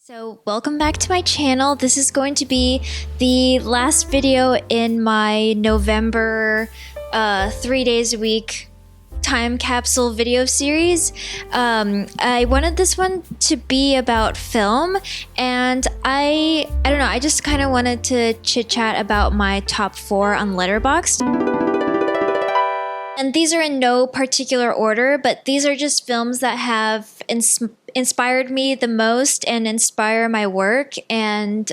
So welcome back to my channel. This is going to be the last video in my November 3 days a week time capsule video series. I wanted this one to be about film, and I don't know, I just kind of wanted to chit chat about my top 4 on Letterboxd. And these are in no particular order, but these are just films that have inspired me the most and inspire my work. And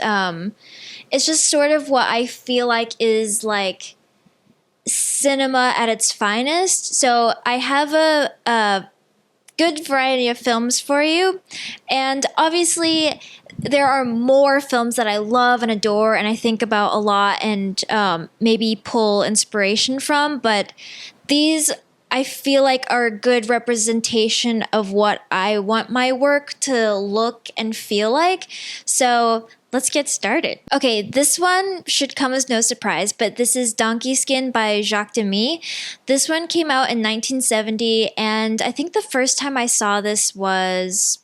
it's just sort of what I feel like is like cinema at its finest. So I have a good variety of films for you. And obviously there are more films that I love and adore and I think about a lot and maybe pull inspiration from, but these I feel like are a good representation of what I want my work to look and feel like. So let's get started. Okay, this one should come as no surprise, but this is Donkey Skin by Jacques Demy. This one came out in 1970, and I think the first time I saw this was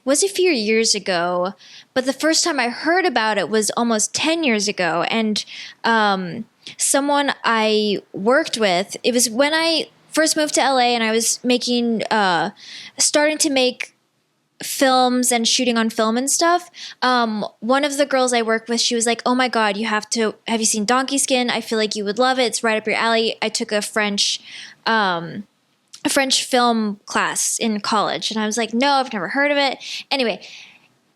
a few years ago, but the first time I heard about it was almost 10 years ago, and someone I worked with, it was when I first moved to LA and I was starting to make films and shooting on film and stuff. One of the girls I worked with, she was like, "Oh my God, have you seen Donkey Skin? I feel like you would love it. It's right up your alley." I took a French film class in college, and I was like, "No, I've never heard of it." Anyway,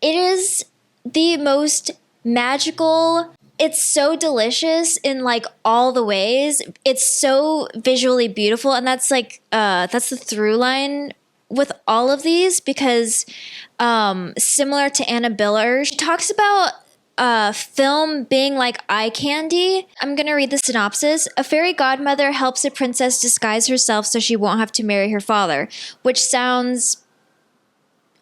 it is the most magical. It's so delicious in like all the ways. It's so visually beautiful, and that's like that's the through line with all of these, because similar to Anna Biller, she talks about film being like eye candy. I'm gonna read the synopsis. A fairy godmother helps a princess disguise herself so she won't have to marry her father, which sounds,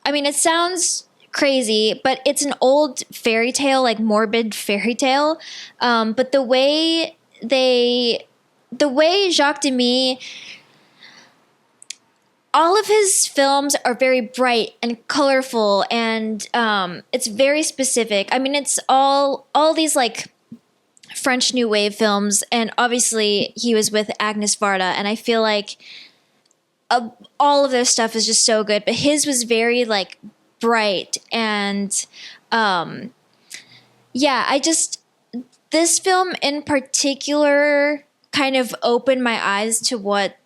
it sounds crazy, but it's an old fairy tale, like morbid fairy tale. But the way Jacques Demy, all of his films are very bright and colorful, and it's very specific. It's all these like French New Wave films, and obviously he was with Agnes Varda, and I feel like all of their stuff is just so good. But his was very like bright, and this film in particular kind of opened my eyes to what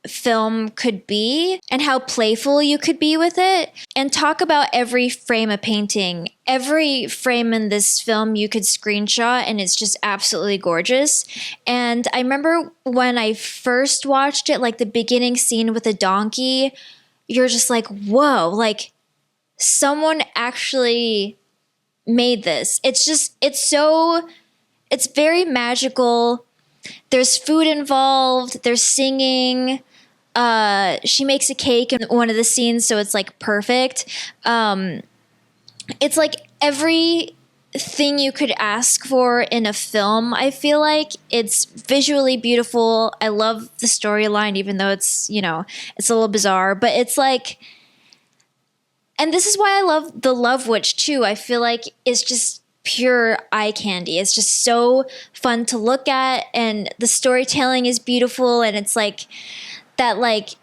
film could be and how playful you could be with it. And talk about every frame of painting. Every frame in this film you could screenshot, and it's just absolutely gorgeous. And I remember when I first watched it, like the beginning scene with the donkey, you're just like, whoa, like someone actually made this. It's very magical. There's food involved, there's singing. She makes a cake in one of the scenes, so it's like perfect. It's like everything you could ask for in a film. I feel like it's visually beautiful. I love the storyline, even though it's a little bizarre, but it's like, and this is why I love The Love Witch too. I feel like it's just pure eye candy. It's just so fun to look at, and the storytelling is beautiful, and it's like that like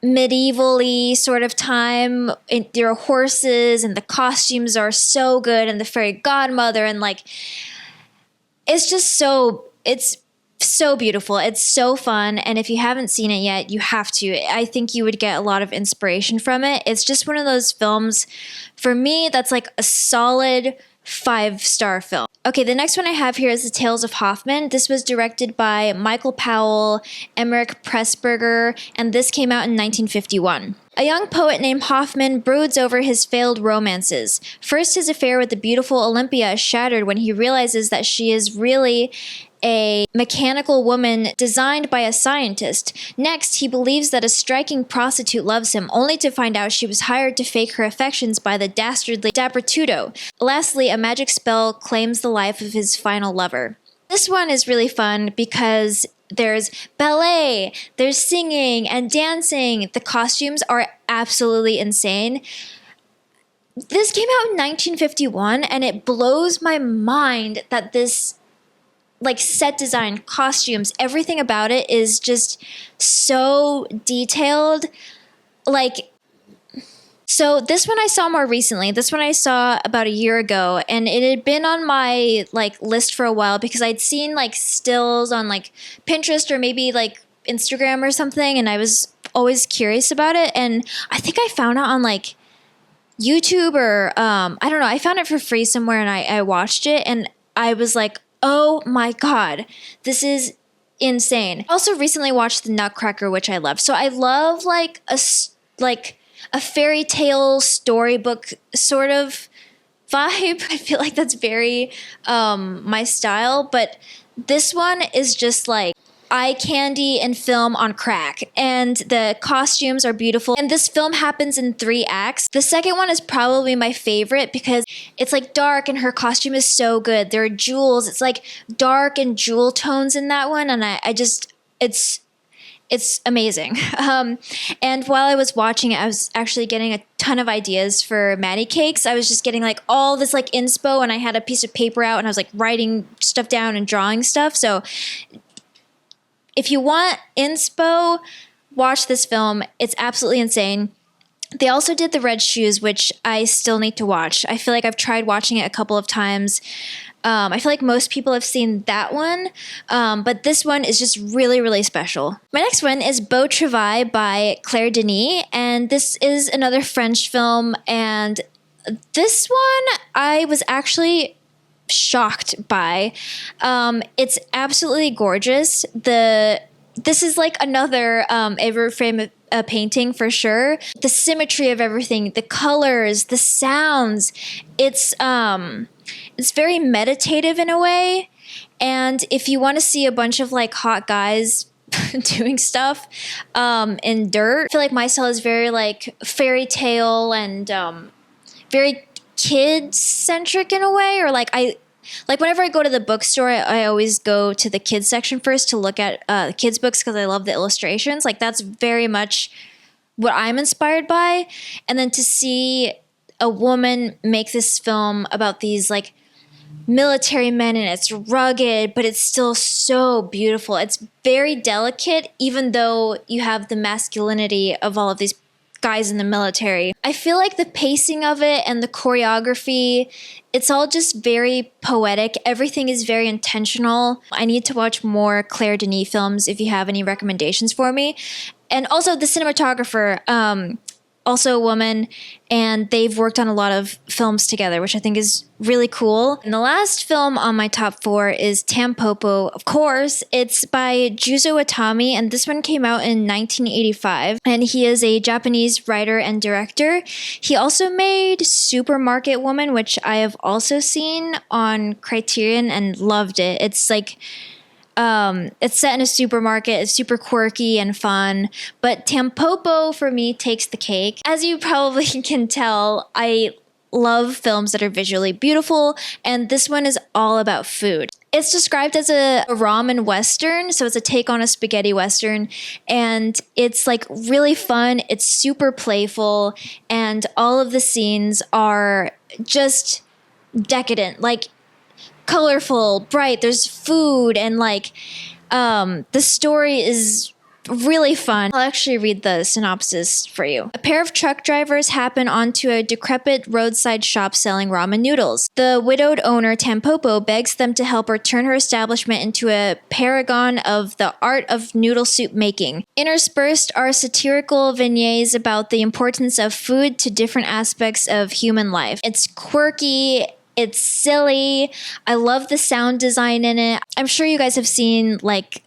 medieval-y sort of time. There are horses, and the costumes are so good, and the fairy godmother, and like it's so beautiful. It's so fun, and if you haven't seen it yet, you have to. I think you would get a lot of inspiration from it. It's just one of those films, for me, that's like a solid 5-star film. Okay, the next one I have here is The Tales of Hoffmann. This was directed by Michael Powell, Emmerich Pressburger, and this came out in 1951. A young poet named Hoffmann broods over his failed romances. First, his affair with the beautiful Olympia is shattered when he realizes that she is really a mechanical woman designed by a scientist. Next, he believes that a striking prostitute loves him, only to find out she was hired to fake her affections by the dastardly Dappertudo. Lastly, a magic spell claims the life of his final lover. This one is really fun because there's ballet, there's singing and dancing. The costumes are absolutely insane. This came out in 1951, and it blows my mind that this, like, set design, costumes, everything about it is just so detailed. Like, so this one I saw more recently. This one I saw about a year ago, and it had been on my like list for a while because I'd seen like stills on like Pinterest or maybe like Instagram or something, and I was always curious about it. And I think I found it on like YouTube or I don't know. I found it for free somewhere, and I watched it, and I was like, oh my god, this is insane. I also recently watched The Nutcracker, which I love. So I love like a fairy tale storybook sort of vibe. I feel like that's very my style, but this one is just like eye candy and film on crack, and the costumes are beautiful, and this film happens in 3 acts. The second one is probably my favorite because it's like dark and her costume is so good. There are jewels. It's like dark and jewel tones in that one, and I just it's amazing. And while I was watching it, I was actually getting a ton of ideas for Maddie cakes. I was just getting like all this like inspo, and I had a piece of paper out, and I was like writing stuff down and drawing stuff. So if you want inspo, watch this film. It's absolutely insane. They also did The Red Shoes, which I still need to watch. I feel like I've tried watching it a couple of times. I feel like most people have seen that one, but this one is just really, really special. My next one is Beau Travail by Claire Denis, and this is another French film, and this one I was actually shocked by. It's absolutely gorgeous. This is like another ever frame a painting for sure. The symmetry of everything, the colors, the sounds. It's very meditative in a way. And if you want to see a bunch of like hot guys doing stuff in dirt, I feel like my style is very like fairy tale and very kid centric in a way. Or like whenever I go to the bookstore, I always go to the kids section first to look at kids books because I love the illustrations. Like that's very much what I'm inspired by. And then to see a woman make this film about these like military men, and it's rugged, but it's still so beautiful. It's very delicate, even though you have the masculinity of all of these guys in the military. I feel like the pacing of it and the choreography, it's all just very poetic. Everything is very intentional. I need to watch more Claire Denis films if you have any recommendations for me. And also the cinematographer, also a woman, and they've worked on a lot of films together, which I think is really cool. And the last film on my top 4 is Tampopo, of course. It's by Juzo Itami, and this one came out in 1985, and he is a Japanese writer and director. He also made Supermarket Woman, which I have also seen on Criterion and loved it. It's like it's set in a supermarket. It's super quirky and fun, but Tampopo for me takes the cake. As you probably can tell, I love films that are visually beautiful, and this one is all about food. It's described as a ramen western, so it's a take on a spaghetti western, and it's like really fun. It's super playful, and all of the scenes are just decadent. Like colorful, bright, there's food, and like the story is really fun. I'll actually read the synopsis for you. A pair of truck drivers happen onto a decrepit roadside shop selling ramen noodles. The widowed owner, Tampopo, begs them to help her turn her establishment into a paragon of the art of noodle soup making. Interspersed are satirical vignettes about the importance of food to different aspects of human life. It's quirky, it's silly. I love the sound design in it. I'm sure you guys have seen like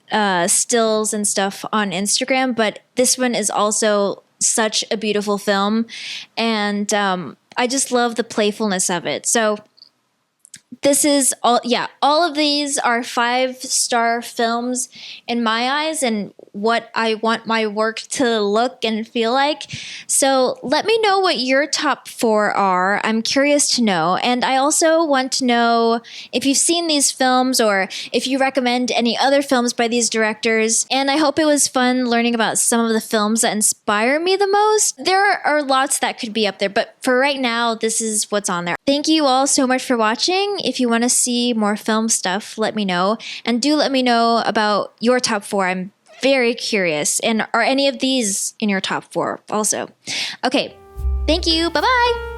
stills and stuff on Instagram, but this one is also such a beautiful film, and I just love the playfulness of it. So this is all, yeah, all of these are 5-star films in my eyes and what I want my work to look and feel like. So let me know what your top 4 are. I'm curious to know. And I also want to know if you've seen these films or if you recommend any other films by these directors. And I hope it was fun learning about some of the films that inspire me the most. There are lots that could be up there, but for right now, this is what's on there. Thank you all so much for watching. If you want to see more film stuff, let me know. And do let me know about your top 4. I'm very curious. And are any of these in your top 4 also? Okay, thank you. Bye-bye.